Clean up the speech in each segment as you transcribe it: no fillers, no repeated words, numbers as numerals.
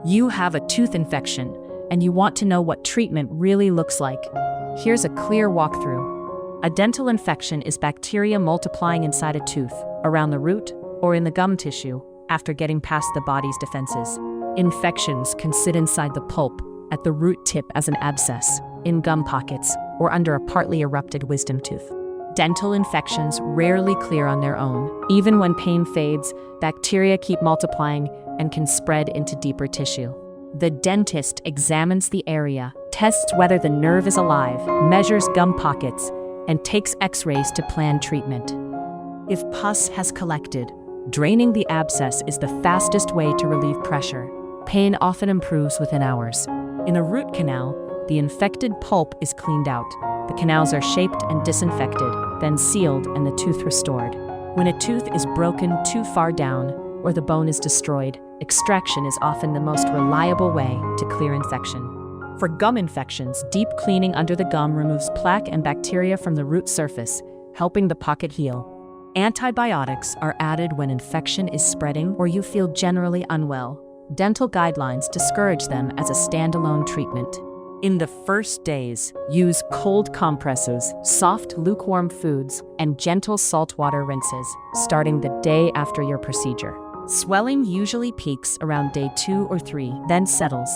You have a tooth infection, and you want to know what treatment really looks like. Here's a clear walkthrough. A dental infection is bacteria multiplying inside a tooth, around the root, or in the gum tissue, after getting past the body's defenses. Infections can sit inside the pulp, at the root tip as an abscess, in gum pockets, or under a partly erupted wisdom tooth. Dental infections rarely clear on their own. Even when pain fades, bacteria keep multiplying and can spread into deeper tissue. The dentist examines the area, tests whether the nerve is alive, measures gum pockets, and takes x-rays to plan treatment. If pus has collected, draining the abscess is the fastest way to relieve pressure. Pain often improves within hours. In a root canal, the infected pulp is cleaned out. The canals are shaped and disinfected, then sealed and the tooth restored. When a tooth is broken too far down or the bone is destroyed, extraction is often the most reliable way to clear infection. For gum infections, deep cleaning under the gum removes plaque and bacteria from the root surface, helping the pocket heal. Antibiotics are added when infection is spreading or you feel generally unwell. Dental guidelines discourage them as a standalone treatment. In the first days, use cold compresses, soft lukewarm foods, and gentle saltwater rinses, starting the day after your procedure. Swelling usually peaks around day 2 or 3, then settles.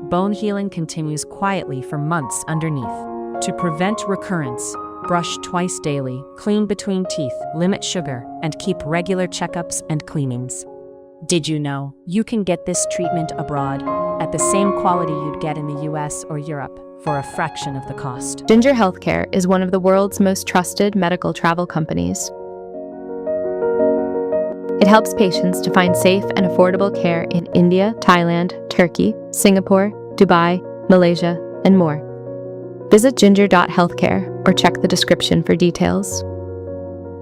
Bone healing continues quietly for months underneath. To prevent recurrence, brush twice daily, clean between teeth, limit sugar, and keep regular checkups and cleanings. Did you know you can get this treatment abroad at the same quality you'd get in the US or Europe for a fraction of the cost? Ginger Healthcare is one of the world's most trusted medical travel companies. It helps patients to find safe and affordable care in India, Thailand, Turkey, Singapore, Dubai, Malaysia, and more. Visit ginger.healthcare or check the description for details.